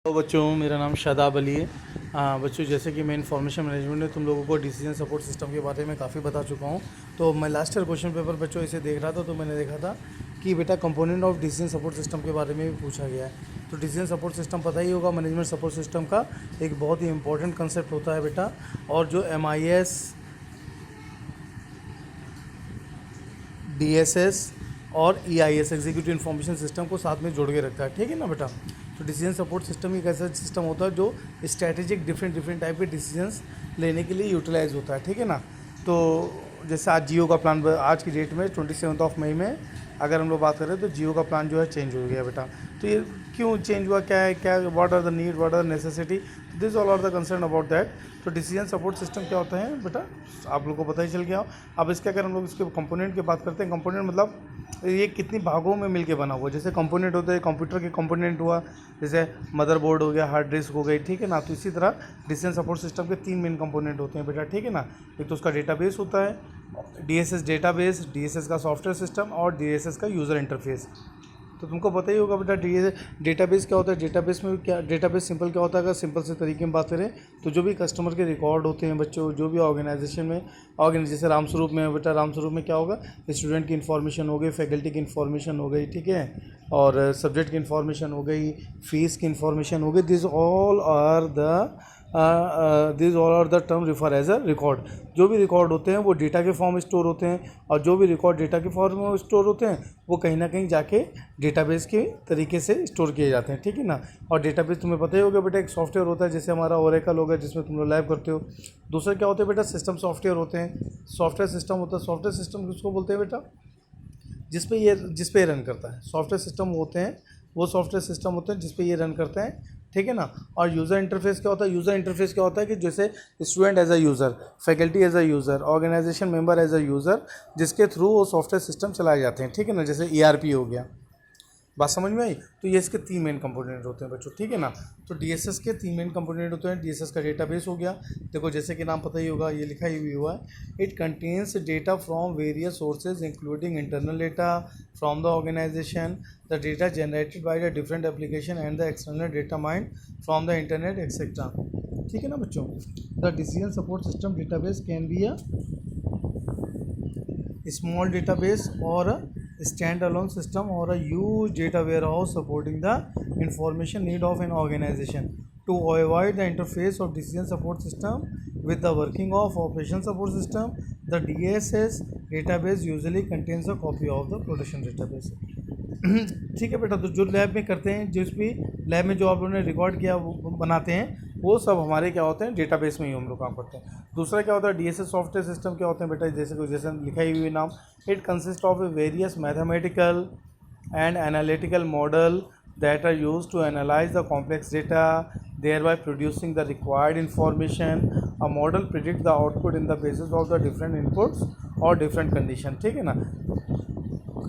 तो बच्चों मेरा नाम शादाब अली है। बच्चों जैसे कि मैं इंफॉर्मेशन मैनेजमेंट में तुम लोगों को डिसीजन सपोर्ट सिस्टम के बारे में काफ़ी बता चुका हूँ। तो मैं लास्ट ईयर क्वेश्चन पेपर बच्चों इसे देख रहा था तो मैंने देखा था कि बेटा component of decision support system के बारे में भी पूछा गया है। तो डिसीजन सपोर्ट सिस्टम पता ही होगा, मैनेजमेंट सपोर्ट सिस्टम का एक बहुत ही इंपॉर्टेंट कंसेप्ट होता है बेटा। और जो MIS, DSS और EIS एग्जीक्यूटिव इंफॉर्मेशन सिस्टम को साथ में जोड़ के रखता है, ठीक है ना बेटा। तो डिसीजन सपोर्ट सिस्टम एक ऐसा सिस्टम होता है जो स्ट्रैटेजिक डिफरेंट टाइप के डिसीजंस लेने के लिए यूटिलाइज होता है, ठीक है ना। तो जैसे आज जियो का प्लान आज की डेट में 27 मई में अगर हम लोग बात करें तो जियो का प्लान जो है चेंज हो गया बेटा। तो ये क्यों चेंज हुआ, क्या है, क्या what are the need, what are the necessity, this all are the concern about that. तो डिसीजन सपोर्ट सिस्टम क्या होता है बेटा, आप लोग को पता ही चल गया। अब इसके अगर हम लोग इसके कंपोनेंट की बात करते हैं, कंपोनेंट मतलब ये कितनी भागों में मिलके बना हुआ। जैसे कंपोनेंट होते हैं, कंप्यूटर के कंपोनेंट हुआ, जैसे मदरबोर्ड हो गया, हार्ड डिस्क हो गई, ठीक है ना। तो इसी तरह डिसीजन सपोर्ट सिस्टम के 3 मेन कंपोनेंट होते हैं बेटा, ठीक है ना। एक तो उसका डेटाबेस होता है, DSS डेटाबेस, DSS का सॉफ्टवेयर सिस्टम और DSS का यूज़र इंटरफेस। तो तुमको पता ही होगा बेटा डेटाबेस क्या होता है। डेटाबेस में क्या, डेटाबेस सिंपल क्या होता है, अगर सिंपल से तरीके में बात करें तो जो भी कस्टमर के रिकॉर्ड होते हैं बच्चों, जो भी ऑर्गेनाइजेशन में जैसे रामस्वरूप में बेटा, रामस्वरूप में क्या होगा, स्टूडेंट की इन्फॉर्मेशन हो गई, फैकल्टी की इन्फॉर्मेशन हो गई, ठीक है, और सब्जेक्ट की इन्फॉर्मेशन हो गई, फीस की इन्फॉर्मेशन हो गई। This all are the term refer as a record. जो भी रिकॉर्ड होते हैं वो डेटा के फॉर्म में स्टोर होते हैं, और जो भी रिकॉर्ड डेटा के फॉर्म में स्टोर होते हैं वो कहीं ना कहीं जाके डेटाबेस के तरीके से स्टोर किए जाते हैं, ठीक है ना। और डेटाबेस तुम्हें पता ही होगा बेटा, एक सॉफ्टवेयर होता है जैसे हमारा ओरेकल होगा जिसमें तुम लोग लैब करते हो। दूसरा क्या होता है बेटा, सिस्टम सॉफ्टवेयर होते हैं। सॉफ्टवेयर सिस्टम होता है, सॉफ्टवेयर सिस्टम किसको बोलते हैं बेटा, जिस पे ये रन करता है। सॉफ्टवेयर सिस्टम होते हैं, वो सॉफ्टवेयर सिस्टम होते हैं जिस पे ये रन करते हैं, ठीक है ना। और यूज़र इंटरफेस क्या होता है, यूज़र इंटरफेस क्या होता है कि जैसे student as a user, faculty as a user, organisation member as a user, जिसके थ्रू वो सॉफ्टवेयर सिस्टम चलाए जाते हैं, ठीक है ना। जैसे ERP हो गया, बात समझ में आई। तो ये इसके 3 मेन कंपोनेंट होते हैं बच्चों, ठीक है ना। तो DSS के 3 मेन कंपोनेंट होते हैं। DSS का डेटाबेस हो गया, देखो जैसे कि नाम पता ही होगा, ये लिखा ही हुआ है, it contains data from various sources including internal data from the organisation, the data generated by the different application and the external data mined from the internet etcetera, ठीक है ना बच्चों। The decision support system database can be a small database or a standalone system or a huge data warehouse supporting the information need of an organization. To avoid the interface of decision support system with the working of operation support system, the DSS database usually contains a copy of the production database. ठीक है बेटा। तो जो lab में करते हैं, जिस भी लैब में जो आप लोगों ने रिकॉर्ड किया वो बनाते हैं, वो सब हमारे क्या होते हैं, डेटाबेस में ही हम लोग काम करते हैं। दूसरा क्या होता है, DSS सॉफ्टवेयर सिस्टम क्या होते हैं बेटा, जैसे लिखा ही हुई नाम, it consist of various mathematical and analytical model that are used to analyze the complex data, thereby producing the required information. A model predicts the output in the basis of the different inputs or different condition, ठीक है ना।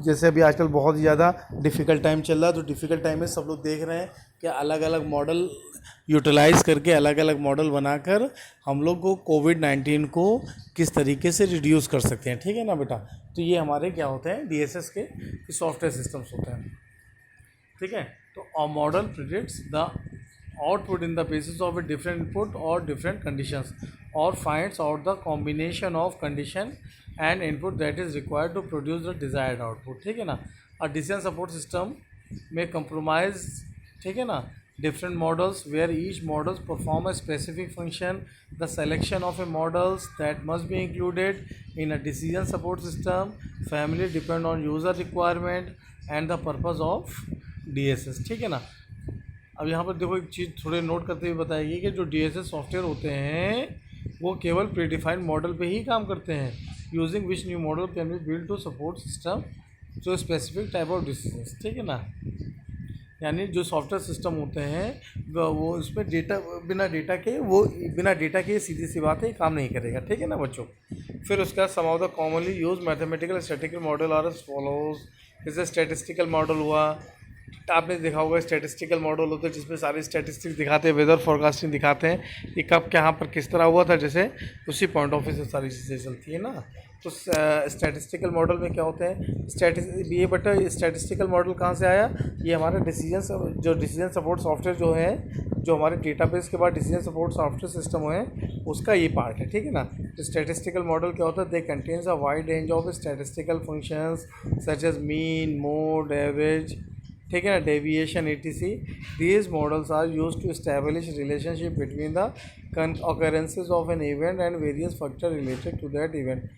जैसे अभी आजकल बहुत ही ज़्यादा difficult time चल रहा है, तो डिफ़िकल्ट टाइम में सब लोग देख रहे हैं कि अलग अलग मॉडल यूटिलाइज़ करके, अलग अलग मॉडल बनाकर हम लोग को कोविड-19 को किस तरीके से रिड्यूस कर सकते हैं, ठीक है ना बेटा। तो ये हमारे क्या होते हैं, DSS के सॉफ्टवेयर सिस्टम्स होते हैं, ठीक है। तो a model predicts the output in the basis of a different input और डिफरेंट कंडीशंस और finds out the combination of condition and input that is required to produce the desired output, ठीक है ना। और डिसीजन सपोर्ट सिस्टम में compromise, ठीक है ना, different models where each models perform a specific function. The selection of a models that must be included in a decision support system family depend on user requirement and the purpose of DSS, ठीक है ना। अब यहाँ पर देखो एक चीज़ थोड़े note करते हुए बताइए कि जो DSS सॉफ्टवेयर होते हैं वो केवल प्रीडिफाइंड मॉडल पे ही काम करते हैं, using which new model can be build to support system जो स्पेसिफिक टाइप ऑफ डिसीजंस, ठीक है ना। यानी जो सॉफ्टवेयर सिस्टम होते हैं वो उसमें बिना डेटा के सीधी सी बात है काम नहीं करेगा, ठीक है ना बच्चों। फिर उसका sum of the commonly use mathematical statistical model are as follows, जैसे स्टैटिस्टिकल मॉडल हुआ, आपने देखा होगा स्टैटिस्टिकल मॉडल होते हैं जिसमें सारे स्टैटिस्टिक्स दिखाते हैं, वेदर फोरकास्टिंग दिखाते हैं कि कब कहाँ पर किस तरह हुआ था, जैसे उसी पॉइंट ऑफ व्यू से सारी चीज़ें चलती है ना। तो स्टैटिस्टिकल मॉडल में क्या होते हैं, ये बटा स्टैटिस्टिकल मॉडल कहाँ से आया, ये हमारा डिसीजन सपोर्ट सॉफ्टवेयर जो है, जो हमारे डेटाबेस के बाद डिसीजन सपोर्ट सॉफ्टवेयर सिस्टम है, उसका ये पार्ट है, ठीक है ना। तो स्टैटिस्टिकल मॉडल क्या होता है, they contains a wide range of statistical functions such as mean, mode, average, ठीक है ना, deviation etc. These models are used to establish relationship between the occurrences of an event and various factors related to that event.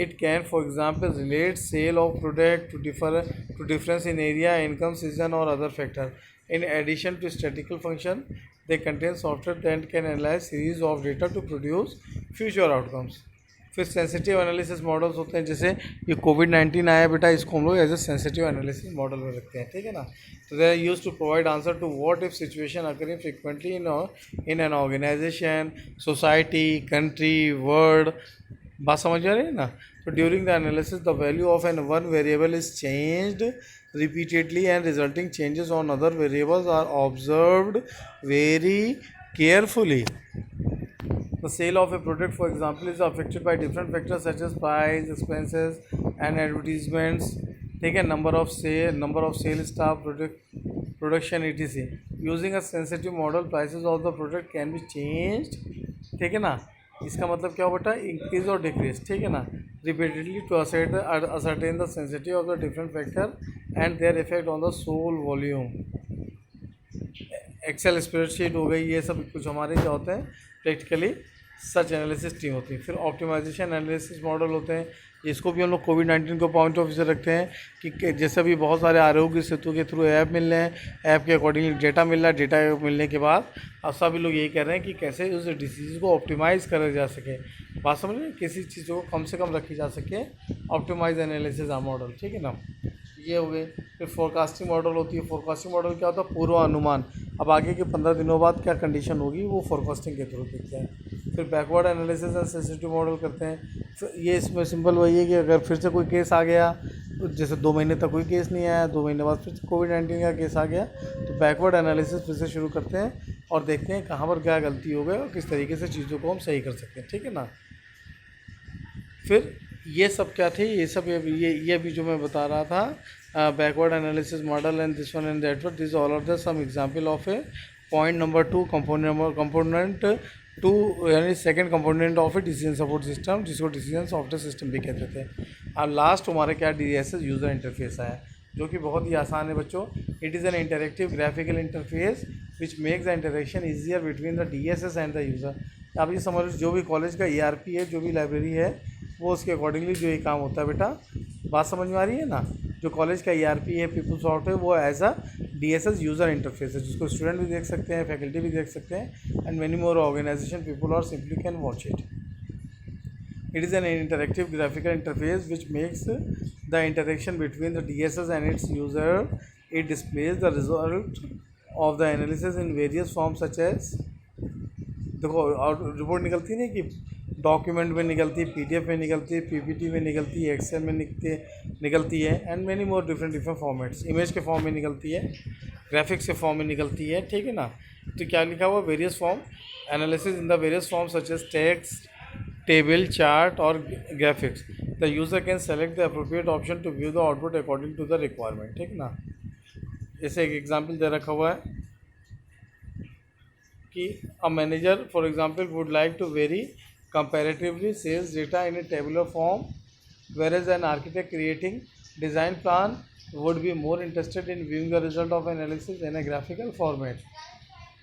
It can, for example, relate sale of product to difference in area, income, season, or other factor. In addition to statistical function, they contain software that can analyze series of data to produce future outcomes. फिर sensitive analysis models होते हैं, जैसे ये कोविड-19 आया बेटा, इसको हम लोग as a sensitive analysis model में रखते हैं, ठीक है ना। तो they are used to provide answer to what if situation occurring frequently in an organisation, society, country, world. बात समझ आ रही है ना। तो during the analysis the value of an one variable is changed repeatedly and resulting changes on other variables are observed very carefully. The sale of a product, for example, is affected by different factors such as price, expenses, and advertisements. ठीक है, number of sale staff, production etc. Using a sensitive model, prices of the product can be changed. ठीक है ना। इसका मतलब क्या होता है, इंक्रीज और डिक्रीज, ठीक है ना, repeatedly to ascertain the sensitivity of the different factor and their effect on the sold volume. Excel spreadsheet हो गई, ये सब कुछ हमारे क्या होते हैं, प्रैक्टिकली सर्च एनालिसिस टीम होती है। फिर ऑप्टिमाइजेशन एनालिसिस मॉडल होते हैं, इसको भी हम लोग कोविड-19 को पॉइंट ऑफ व्यू से रखते हैं कि जैसे भी बहुत सारे आरोग्य सेतु के थ्रू ऐप मिल रहे हैं, ऐप के अकॉर्डिंगली डेटा मिल रहा है, डेटा मिलने के बाद अब सभी लोग यही कह रहे हैं कि कैसे उस डिसीज़ को ऑप्टिमाइज़ करा जा सके। बात समझ रहे हैं, किसी चीज़ को कम से कम रखी जा सके, ऑप्टिमाइज एनालिसिस मॉडल, ठीक है ना। ये हो गए। फिर फोरकास्टिंग मॉडल होती है। फोरकास्टिंग मॉडल क्या होता है, पूर्वानुमान, अब आगे के 15 दिनों बाद क्या कंडीशन होगी वो फोरकास्टिंग के थ्रू देखते हैं। फिर backward analysis and sensitive model करते हैं। फिर ये इसमें सिंपल वही है कि अगर फिर से कोई केस आ गया, तो जैसे 2 महीने तक कोई केस नहीं आया, 2 महीने बाद फिर कोविड-19 का केस आ गया, तो बैकवर्ड एनालिसिस फिर से शुरू करते हैं और देखते हैं कहाँ पर क्या गलती हो गई और किस तरीके से चीज़ों को हम सही कर सकते हैं, ठीक है ना। फिर ये सब क्या थे, ये सब ये भी जो मैं बता रहा था, backward analysis model and this one and that one, this all are the some example of a point number 2 component 2 यानी second component of a decision support system, जिसको डिसीजन सॉफ्टवेयर सिस्टम भी कहते थे। और लास्ट हमारे क्या DSS user interface आया, जो कि बहुत ही आसान है बच्चों। It is an interactive graphical interface which makes the interaction easier between the DSS and the user. आप ये समझ, जो भी कॉलेज का ERP है, जो भी लाइब्रेरी है, वो उसके अकॉर्डिंगली जो ये काम होता है बेटा। बात समझ में आ रही है ना। जो कॉलेज का ERP है, पीपल सॉफ्ट है, वो as a DSS user interface है, जिसको स्टूडेंट भी देख सकते हैं, फैकल्टी भी देख सकते हैं, and many more organization people और simply can watch it. It is an interactive graphical interface which makes the interaction between the DSS and its user. It displays the result of the analysis in various forms such as, देखो और report निकलती है ना कि document में निकलती है, PDF में निकलती है, PPT में निकलती है, एक्सेल में निकलती है, and many more different formats. Image के फॉर्म में निकलती है, ग्राफिक्स के फॉर्म में निकलती है, ठीक है ना। तो क्या लिखा हुआ, various form analysis in the various form such as text, table, chart और graphics. The user can select the appropriate option to view the output according to the requirement, ठीक है ना। जैसे एक एग्जांपल दे रखा हुआ है कि a manager for example would like to vary comparatively sales data in a tabular form, whereas an architect creating design plan would be more interested in viewing the result of analysis in a graphical format।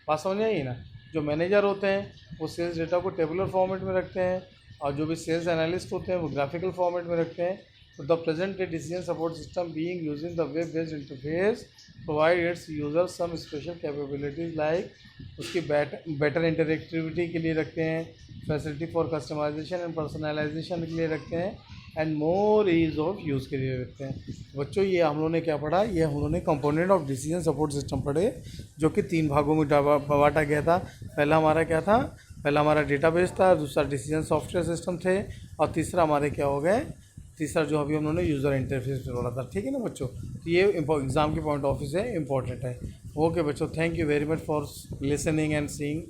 बात समझ आई ना। जो manager होते हैं वो sales data को tabular format में रखते हैं, और जो भी सेल्स एनालिस्ट होते हैं वो ग्राफिकल फॉर्मेट में रखते हैं। तो the present day decision support system being using the web based interface provide its user some special capabilities like, उसकी बेटर इंटरेक्टिविटी के लिए रखते हैं, facility for customisation and personalisation के लिए रखते हैं, and more ease of use के लिए रखते हैं। बच्चों ये हम लोगों ने क्या पढ़ा, ये हम लोगों ने component of decision support system पढ़े, जो कि 3 भागों में बांटा गया था। पहला हमारा क्या था, पहला हमारा डेटाबेस था, दूसरा डिसीजन सॉफ्टवेयर सिस्टम थे, और तीसरा हमारे क्या हो गए, तीसरा जो अभी उन्होंने यूज़र इंटरफेस पे बोला था, ठीक है ना बच्चों। तो ये एग्ज़ाम के पॉइंट ऑफ व्यू से इम्पोर्टेंट है। ओके बच्चों, thank you very much for listening and seeing